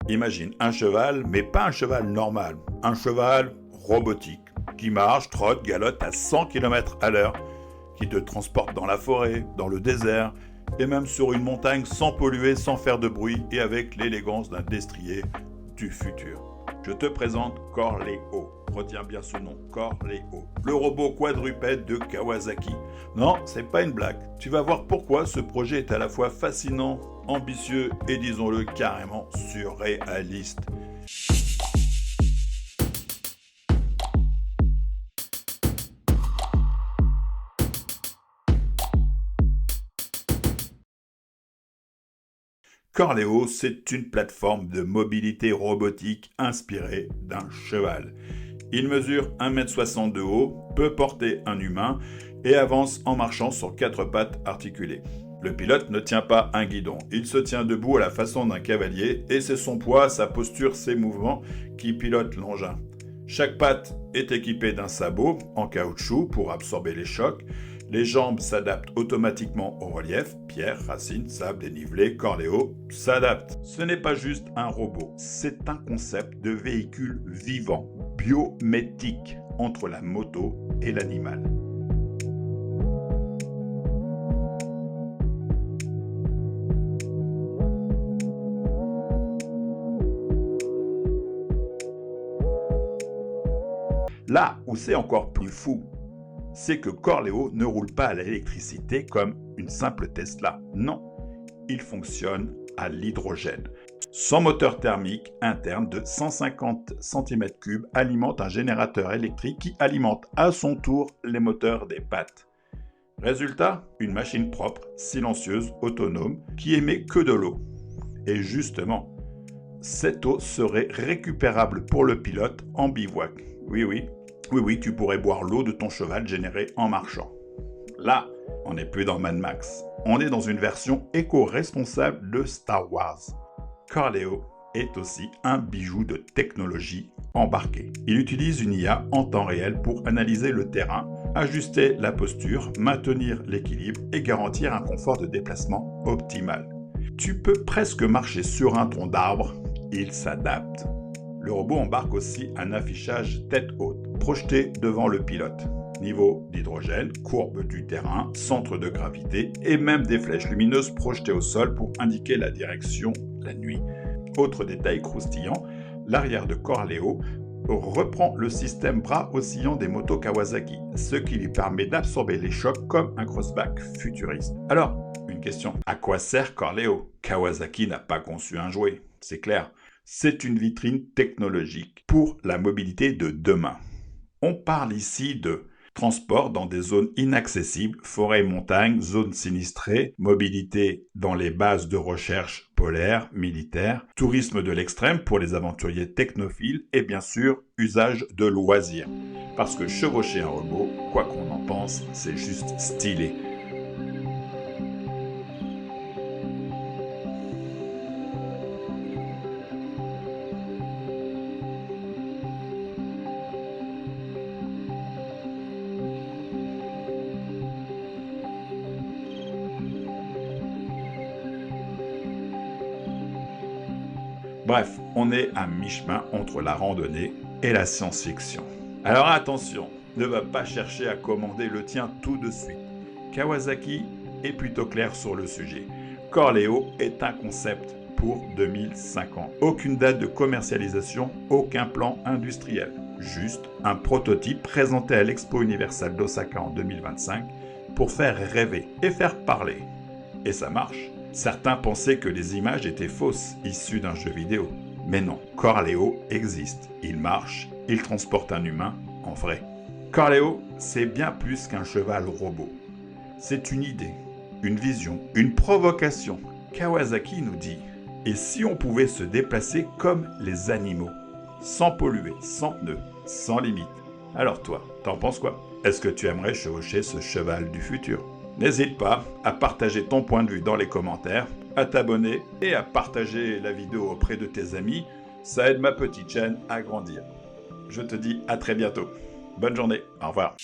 Imagine un cheval, mais pas un cheval normal, un cheval robotique, qui marche, trotte, galotte à 100 km à l'heure, qui te transporte dans la forêt, dans le désert, et même sur une montagne sans polluer, sans faire de bruit, et avec l'élégance d'un destrier du futur. Je te présente Corléo. Retiens bien ce nom, Corléo. Le robot quadrupède de Kawasaki. Non, c'est pas une blague. Tu vas voir pourquoi ce projet est à la fois fascinant, ambitieux et disons-le carrément surréaliste. Corléo, c'est une plateforme de mobilité robotique inspirée d'un cheval. Il mesure 1,60 m de haut, peut porter un humain et avance en marchant sur 4 pattes articulées. Le pilote ne tient pas un guidon, il se tient debout à la façon d'un cavalier et c'est son poids, sa posture, ses mouvements qui pilotent l'engin. Chaque patte est équipée d'un sabot en caoutchouc pour absorber les chocs. Les jambes s'adaptent automatiquement au relief, pierre, racines, sable, dénivelé, Corléo s'adapte. Ce n'est pas juste un robot, c'est un concept de véhicule vivant, biométrique, entre la moto et l'animal. Là où c'est encore plus fou, c'est que Corléo ne roule pas à l'électricité comme une simple Tesla. Non, il fonctionne à l'hydrogène. Son moteur thermique interne de 150 cm3 alimente un générateur électrique qui alimente à son tour les moteurs des pattes. Résultat, une machine propre, silencieuse, autonome, qui émet que de l'eau. Et justement, cette eau serait récupérable pour le pilote en bivouac. Oui, tu pourrais boire l'eau de ton cheval générée en marchant. Là, on n'est plus dans Mad Max. On est dans une version éco-responsable de Star Wars. Corléo est aussi un bijou de technologie embarquée. Il utilise une IA en temps réel pour analyser le terrain, ajuster la posture, maintenir l'équilibre et garantir un confort de déplacement optimal. Tu peux presque marcher sur un tronc d'arbre, il s'adapte. Le robot embarque aussi un affichage tête haute, projeté devant le pilote. Niveau d'hydrogène, courbe du terrain, centre de gravité et même des flèches lumineuses projetées au sol pour indiquer la direction la nuit. Autre détail croustillant, l'arrière de Corléo reprend le système bras oscillant des motos Kawasaki, ce qui lui permet d'absorber les chocs comme un crossback futuriste. Alors, une question, à quoi sert Corléo? Kawasaki n'a pas conçu un jouet, c'est clair. C'est une vitrine technologique pour la mobilité de demain. On parle ici de transport dans des zones inaccessibles, forêts et montagnes, zones sinistrées, mobilité dans les bases de recherche polaires, militaires, tourisme de l'extrême pour les aventuriers technophiles et bien sûr, usage de loisirs. Parce que chevaucher un robot, quoi qu'on en pense, c'est juste stylé. Bref, on est à mi-chemin entre la randonnée et la science-fiction. Alors attention, ne va pas chercher à commander le tien tout de suite. Kawasaki est plutôt clair sur le sujet. Corléo est un concept pour 2050. Aucune date de commercialisation, aucun plan industriel. Juste un prototype présenté à l'Expo Universal d'Osaka en 2025 pour faire rêver et faire parler. Et ça marche. Certains pensaient que les images étaient fausses, issues d'un jeu vidéo. Mais non, Corléo existe. Il marche, il transporte un humain en vrai. Corléo, c'est bien plus qu'un cheval robot. C'est une idée, une vision, une provocation. Kawasaki nous dit, et si on pouvait se déplacer comme les animaux, sans polluer, sans pneus, sans limite? Alors toi, t'en penses quoi? Est-ce que tu aimerais chevaucher ce cheval du futur? N'hésite pas à partager ton point de vue dans les commentaires, à t'abonner et à partager la vidéo auprès de tes amis. Ça aide ma petite chaîne à grandir. Je te dis à très bientôt. Bonne journée. Au revoir.